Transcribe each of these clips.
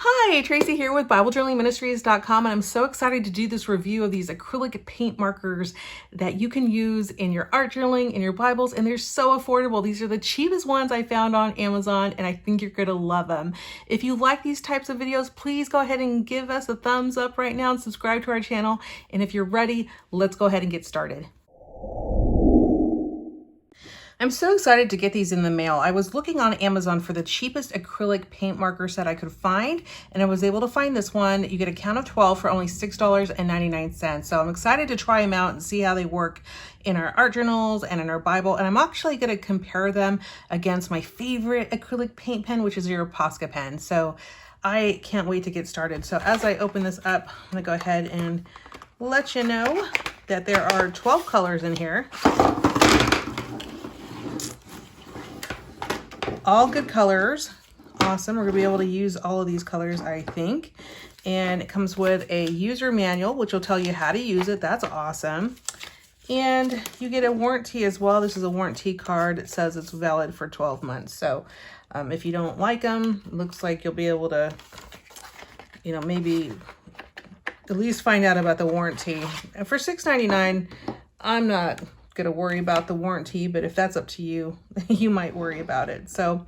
Hi, Tracy here with BibleJournalingMinistries.com, and I'm so excited to do this review of these acrylic paint markers that you can use in your art journaling, in your Bibles, and they're so affordable. These are the cheapest ones I found on Amazon, and I think you're going to love them. If you like these types of videos, please go ahead and give us a thumbs up right now and subscribe to our channel. And if you're ready, let's go ahead and get started. I'm so excited to get these in the mail. I was looking on Amazon for the cheapest acrylic paint marker set I could find, and I was able to find this one. You get a count of 12 for only $6.99. So I'm excited to try them out and see how they work in our art journals and in our Bible. And I'm actually going to compare them against my favorite acrylic paint pen, which is your Posca pen. So I can't wait to get started. So as I open this up, I'm going to go ahead and let you know that there are 12 colors in here. All good colors. Awesome. We're going to be able to use all of these colors, I think. And it comes with a user manual, which will tell you how to use it. That's awesome. And you get a warranty as well. This is a warranty card. It says it's valid for 12 months. So if you don't like them, it looks like you'll be able to, maybe at least find out about the warranty. And for $6.99, I'm not going to worry about the warranty, but if that's up to you, you might worry about it. So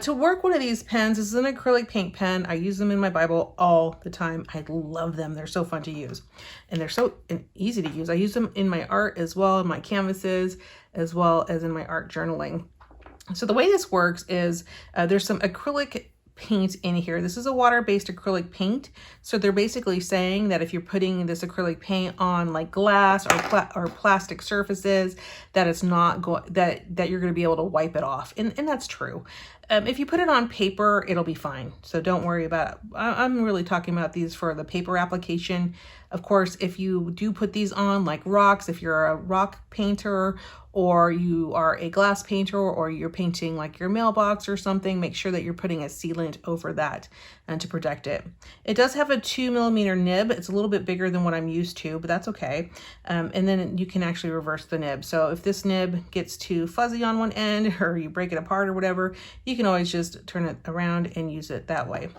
to work one of these pens, this is an acrylic paint pen. I use them in my Bible all the time. I love them. They're so fun to use and they're so easy to use. I use them in my art as well, in my canvases, as well as in my art journaling. So the way this works is there's some acrylic paint in here. This is a water-based acrylic paint. So they're basically saying that if you're putting this acrylic paint on like glass or plastic surfaces, that it's not that you're going to be able to wipe it off. And that's true. If you put it on paper, it'll be fine. So don't worry about it. I'm really talking about these for the paper application. Of course, if you do put these on like rocks, if you're a rock painter or you are a glass painter or you're painting like your mailbox or something, make sure that you're putting a sealant over that and to protect it. It does have a 2mm nib. It's a little bit bigger than what I'm used to, but that's okay. And then you can actually reverse the nib. So if this nib gets too fuzzy on one end or you break it apart or whatever, you can always just turn it around and use it that way.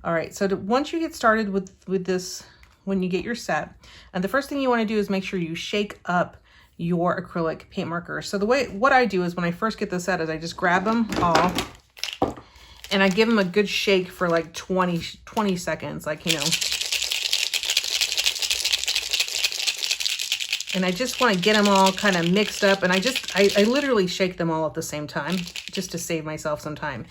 All right, so once you get started with this, when you get your set, and the first thing you want to do is make sure you shake up your acrylic paint markers. So what I do is when I first get the set is I just grab them all and I give them a good shake for like 20 seconds, and I just want to get them all kind of mixed up, and I literally shake them all at the same time just to save myself some time.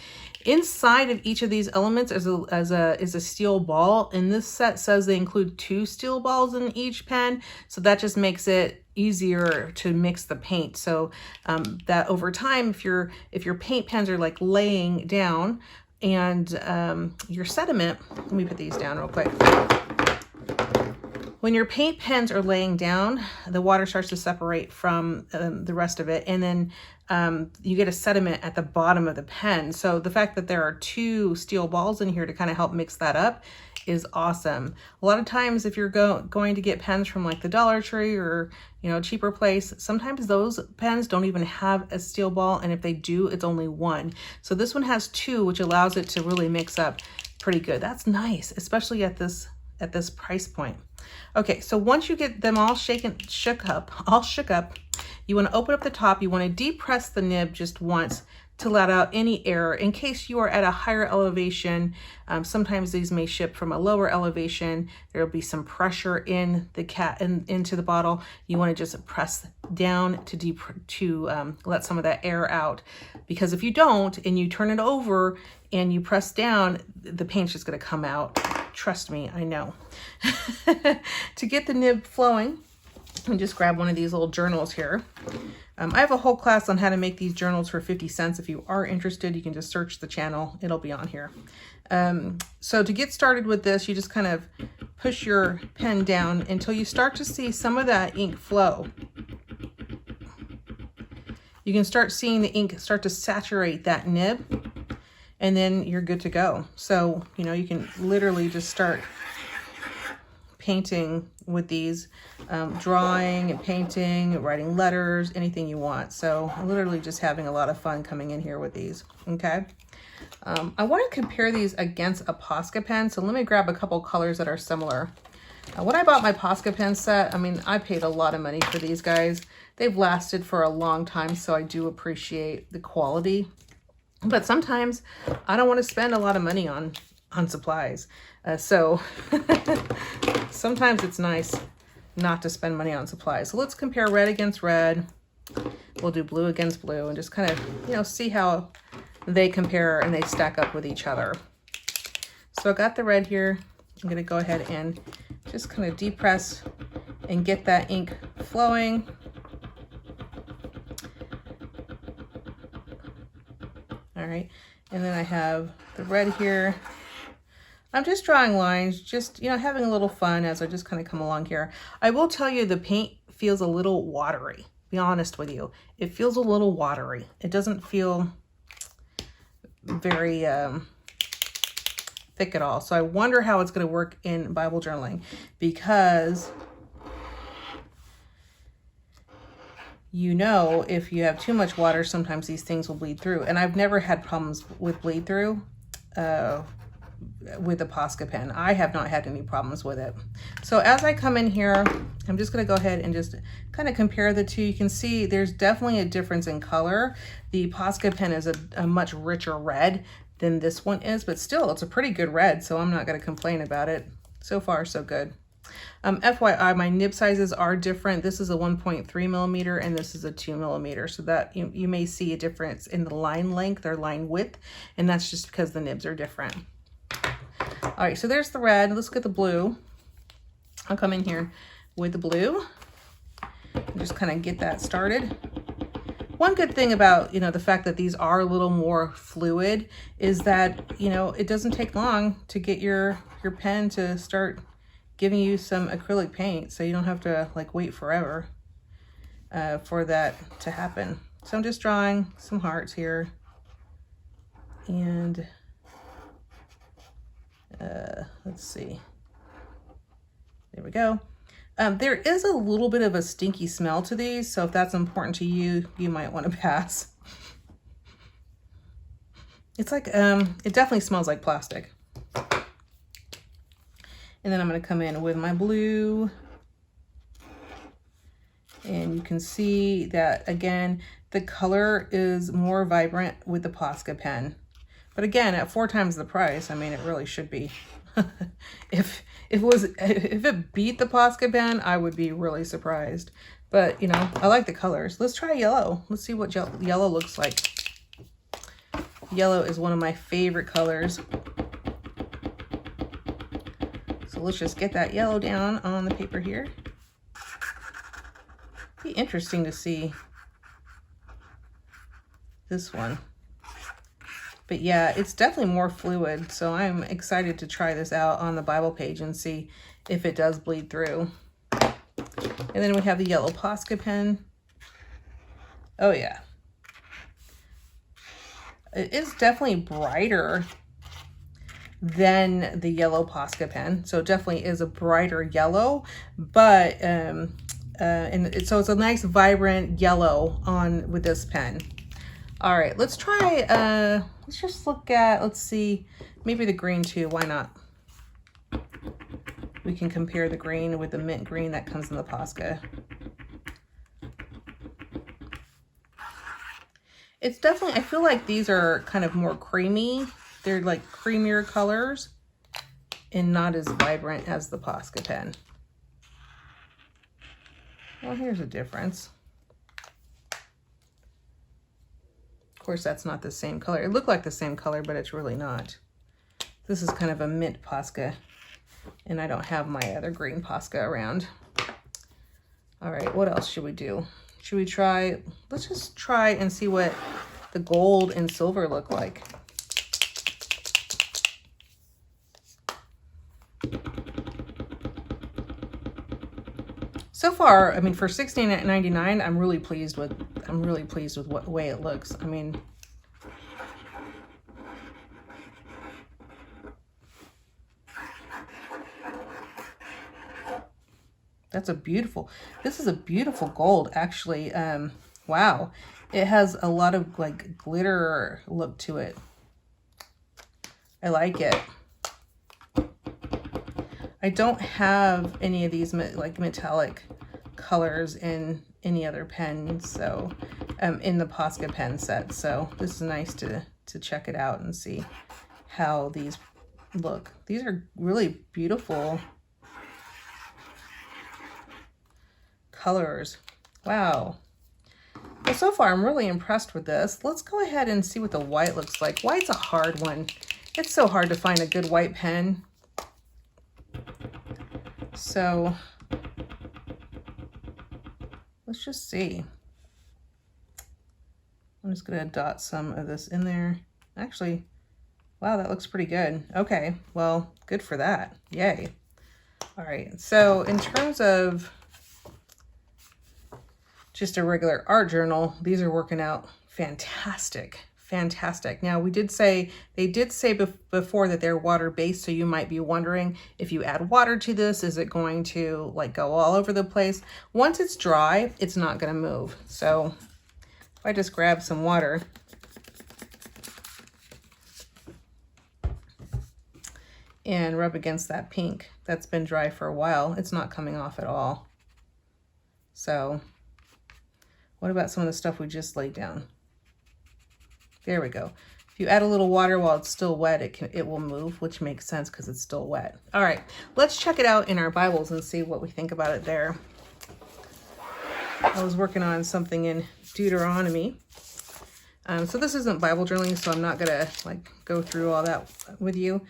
Inside of each of these elements is a steel ball, and this set says they include 2 steel balls in each pen, so that just makes it easier to mix the paint. So that over time, if your paint pens are like laying down and your sediment, let me put these down real quick. When your paint pens are laying down, the water starts to separate from the rest of it, and then you get a sediment at the bottom of the pen. So the fact that there are 2 steel balls in here to kind of help mix that up is awesome. A lot of times if you're going to get pens from like the Dollar Tree or a cheaper place, sometimes those pens don't even have a steel ball, and if they do, it's only 1. So this one has 2, which allows it to really mix up pretty good. That's nice, especially at this price point. Okay, so once you get them all shook up, you want to open up the top. You want to depress the nib just once to let out any air in case you are at a higher elevation. Sometimes these may ship from a lower elevation. There will be some pressure in the into the bottle. You want to just press down to let some of that air out, because if you don't and you turn it over and you press down, the paint's just going to come out. Trust me, I know. To get the nib flowing, and just grab one of these little journals here. I have a whole class on how to make these journals for 50 cents. If you are interested, you can just search the channel. It'll be on here. So to get started with this, you just kind of push your pen down until you start to see some of that ink flow. You can start seeing the ink start to saturate that nib, and then you're good to go. So, you can literally just start painting with these, drawing and painting, writing letters, anything you want. So I'm literally just having a lot of fun coming in here with these, okay? I want to compare these against a Posca pen, so let me grab a couple colors that are similar. When I bought my Posca pen set, I mean, I paid a lot of money for these guys. They've lasted for a long time, so I do appreciate the quality. But sometimes I don't want to spend a lot of money on supplies. So sometimes it's nice not to spend money on supplies. So let's compare red against red. We'll do blue against blue and just kind of, you know, see how they compare and they stack up with each other. So I got the red here. I'm going to go ahead and just kind of depress and get that ink flowing. All right, and then I have the red here. I'm just drawing lines, just, you know, having a little fun as I just kind of come along here. I will tell you the paint feels a little watery, be honest with you. It feels a little watery. It doesn't feel very thick at all. So I wonder how it's going to work in Bible journaling, because you know, if you have too much water, sometimes these things will bleed through. And I've never had problems with bleed through with the Posca pen. I have not had any problems with it. So as I come in here, I'm just going to go ahead and just kind of compare the two. You can see there's definitely a difference in color. The Posca pen is a much richer red than this one is, but still it's a pretty good red, so I'm not going to complain about it. So far, so good. FYI, my nib sizes are different. This is a 1.3 millimeter and this is a 2 millimeter. So that you may see a difference in the line length or line width, and that's just because the nibs are different. All right, so there's the red. Let's get the blue. I'll come in here with the blue and just kind of get that started. One good thing about, you know, the fact that these are a little more fluid is that, you know, it doesn't take long to get your pen to start giving you some acrylic paint, so you don't have to like wait forever for that to happen. So I'm just drawing some hearts here, and let's see, there we go. There is a little bit of a stinky smell to these, so if that's important to you, you might want to pass. It's like, it definitely smells like plastic. And then I'm going to come in with my blue. And you can see that, again, the color is more vibrant with the Posca pen. But again, at 4 times the price, I mean, it really should be. If it beat the Posca pen, I would be really surprised. But, you know, I like the colors. Let's try yellow. Let's see what yellow looks like. Yellow is one of my favorite colors. So let's just get that yellow down on the paper here. Be interesting to see this one. But yeah, it's definitely more fluid, so I'm excited to try this out on the Bible page and see if it does bleed through. And then we have the yellow Posca pen. Oh yeah. It is definitely brighter than the yellow Posca pen. So it definitely is a brighter yellow, but so it's a nice vibrant yellow on with this pen. All right, let's try, let's just look at, let's see, maybe the green too, why not? We can compare the green with the mint green that comes in the Posca. It's definitely, I feel like these are kind of more creamy. They're like creamier colors and not as vibrant as the Posca pen. Well, here's a difference. Of course, that's not the same color. It looked like the same color, but it's really not. This is kind of a mint Posca, and I don't have my other green Posca around. All right, what else should we do? Should we try, let's just try and see what the gold and silver look like. So far, I mean, for $16.99, I'm really pleased with what way it looks. I mean, That's a beautiful, this is a beautiful gold, actually. Wow. It has a lot of like glitter look to it. I like it. I don't have any of these like metallic colors in any other pens, so in the Posca pen set. So this is nice to check it out and see how these look. These are really beautiful colors. Wow. Well, so far I'm really impressed with this. Let's go ahead and see what the white looks like. White's a hard one. It's so hard to find a good white pen. So let's just see. I'm just gonna dot some of this in there. Actually, wow, that looks pretty good. Okay, well, good for that. Yay. All right, so in terms of just a regular art journal, these are working out fantastic. Fantastic. Now, they did say before that they're water-based, so you might be wondering if you add water to this, is it going to like go all over the place? Once it's dry, it's not going to move. So if I just grab some water and rub against that pink that's been dry for a while, it's not coming off at all. So what about some of the stuff we just laid down? There we go. If you add a little water while it's still wet, it will move, which makes sense because it's still wet. All right, let's check it out in our Bibles and see what we think about it there. I was working on something in Deuteronomy. So this isn't Bible journaling, so I'm not gonna like go through all that with you.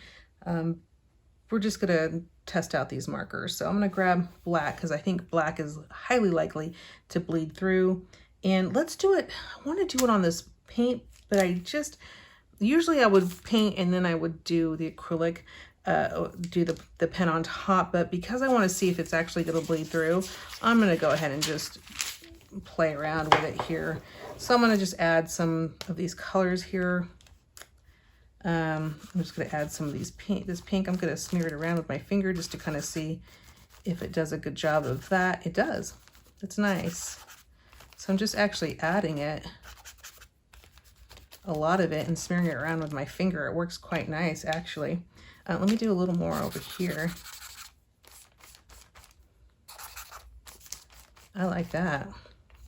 We're just gonna test out these markers. So I'm gonna grab black because I think black is highly likely to bleed through. And let's do it. I want to do it on this paint, but usually I would paint and then I would do the acrylic, do the pen on top, but because I want to see if it's actually going to bleed through, I'm going to go ahead and just play around with it here. So I'm going to just add some of these colors here. I'm just going to add some of this pink. I'm going to smear it around with my finger just to kind of see if it does a good job of that. It does. It's nice. So I'm just actually adding it, a lot of it, and smearing it around with my finger. It works quite nice, actually. Let me do a little more over here. I like that.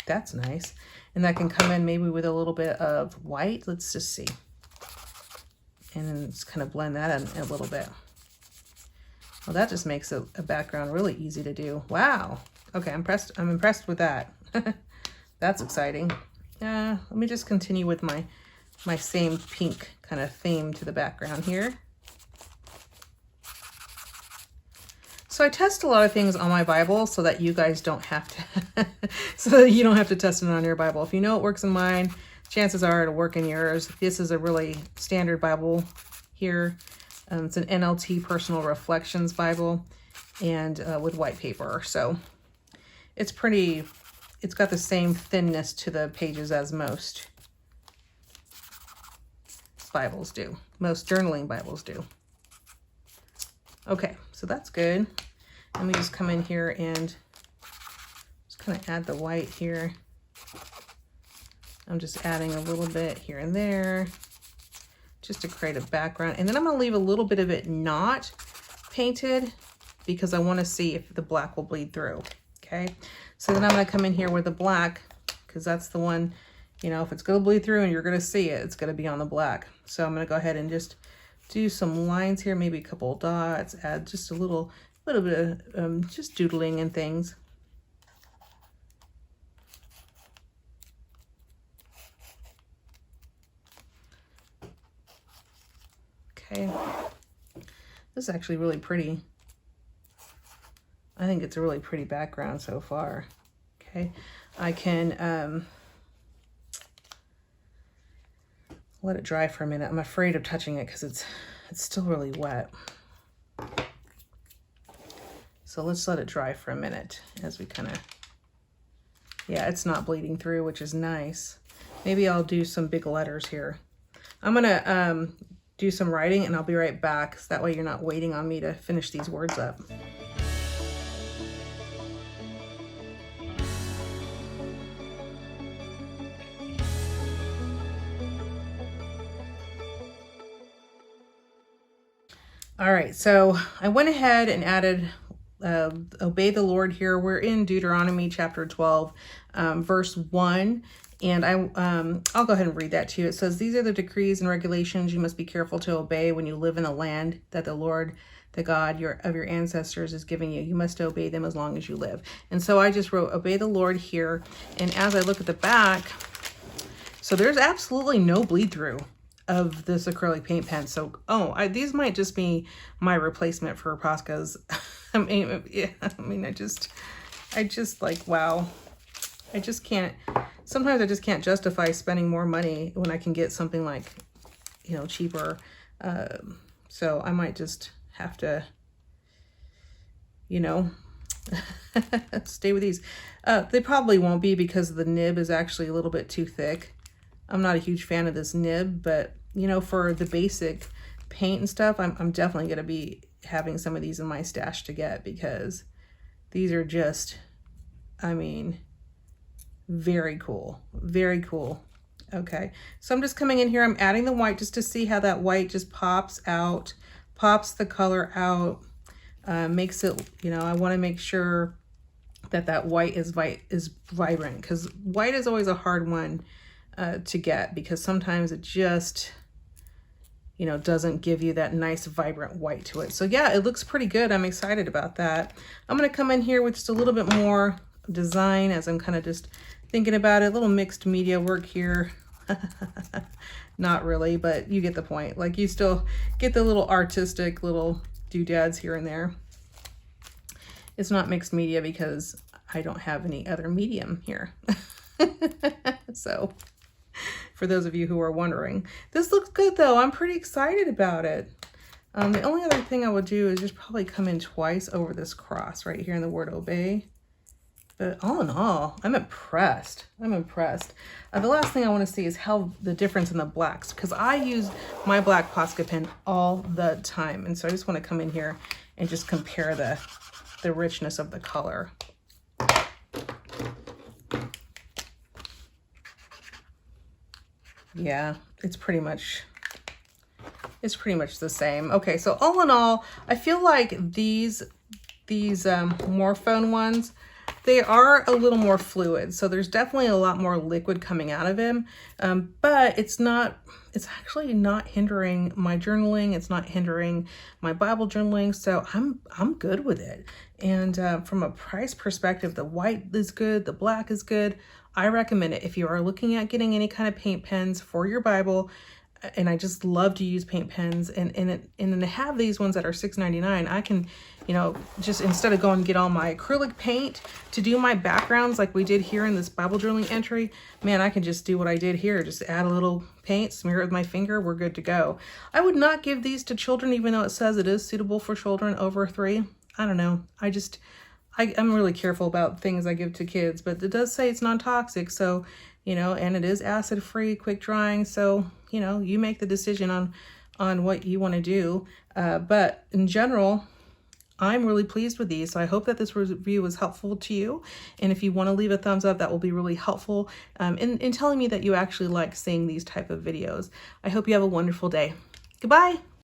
That's nice. And that can come in maybe with a little bit of white. Let's just see. And then just kind of blend that in a little bit. Well, that just makes a background really easy to do. Wow. Okay, I'm impressed with that. That's exciting. Let me just continue with my same pink kind of theme to the background here. So I test a lot of things on my Bible so that you guys don't have to, so that you don't have to test it on your Bible. If you know it works in mine, chances are it'll work in yours. This is a really standard Bible here. It's an NLT Personal Reflections Bible, and with white paper. So it's got the same thinness to the pages as most Bibles do. Most journaling Bibles do. Okay, so that's good. Let me just come in here and just kind of add the white here. I'm just adding a little bit here and there just to create a background. And then I'm going to leave a little bit of it not painted because I want to see if the black will bleed through. Okay, so then I'm going to come in here with the black because that's the one, you know, if it's going to bleed through and you're going to see it, it's going to be on the black. So I'm going to go ahead and just do some lines here, maybe a couple of dots, add just a little bit of just doodling and things. Okay, this is actually really pretty. I think it's a really pretty background so far. Okay, I can let it dry for a minute. I'm afraid of touching it because it's still really wet. So let's let it dry for a minute as we kind of, yeah, it's not bleeding through, which is nice. Maybe I'll do some big letters here. I'm gonna do some writing and I'll be right back. So that way you're not waiting on me to finish these words up. All right, so I went ahead and added obey the Lord here. We're in Deuteronomy chapter 12, verse 1. And I'll go ahead and read that to you. It says, these are the decrees and regulations you must be careful to obey when you live in the land that the Lord, the God of your ancestors is giving you. You must obey them as long as you live. And so I just wrote, obey the Lord here. And as I look at the back, so there's absolutely no bleed through of this acrylic paint pen. So, these might just be my replacement for Posca's. I mean, I just like, wow. I just can't, sometimes I just can't justify spending more money when I can get something like, you know, cheaper. So I might just have to, you know, stay with these. They probably won't be because the nib is actually a little bit too thick. I'm not a huge fan of this nib, but you know, for the basic paint and stuff, I'm definitely going to be having some of these in my stash to get, because these are just, I mean, very cool. Very cool. Okay, so I'm just coming in here. I'm adding the white just to see how that white just pops out, pops the color out, makes it, you know, I want to make sure that that white is vibrant, because white is always a hard one to get, because sometimes it just, you know, doesn't give you that nice vibrant white to it. So yeah, it looks pretty good. I'm excited about that. I'm going to come in here with just a little bit more design as I'm kind of just thinking about it. A little mixed media work here. Not really, but you get the point. Like, you still get the little artistic little doodads here and there. It's not mixed media because I don't have any other medium here. So for those of you who are wondering, this looks good though. I'm pretty excited about it. The only other thing I would do is just probably come in twice over this cross right here in the word obey. But all in all, I'm impressed. I'm impressed. The last thing I want to see is how the difference in the blacks, because I use my black Posca pen all the time. And so I just want to come in here and just compare the richness of the color. Yeah, it's pretty much the same. Okay, so all in all, I feel like these Morphone ones, they are a little more fluid. So there's definitely a lot more liquid coming out of them, but it's actually not hindering my journaling. It's not hindering my Bible journaling. So I'm good with it. And from a price perspective, the white is good. The black is good. I recommend it if you are looking at getting any kind of paint pens for your Bible. And I just love to use paint pens, and to have these ones that are $6.99, I can, you know, just instead of going and get all my acrylic paint to do my backgrounds like we did here in this Bible journaling entry, man, I can just do what I did here. Just add a little paint, smear it with my finger, we're good to go. I would not give these to children, even though it says it is suitable for children over 3. I don't know. I'm really careful about things I give to kids, but it does say it's non-toxic. So, you know, and it is acid-free, quick drying. So, you know, you make the decision on what you want to do. But in general, I'm really pleased with these. So I hope that this review was helpful to you. And if you want to leave a thumbs up, that will be really helpful in telling me that you actually like seeing these type of videos. I hope you have a wonderful day. Goodbye.